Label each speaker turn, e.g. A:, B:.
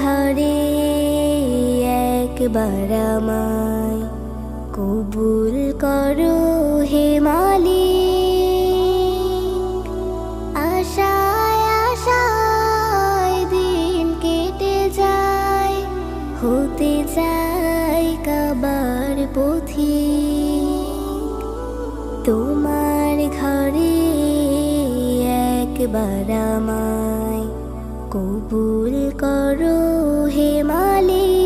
A: ঘরে একবার আমায় কবুল করো হে মালিক। আশায় আশায় দিন কেটে যায়, হতে চাই কাবার পথিক। তোমার ঘরে একবার আমায় কবুল করো হে মালিক।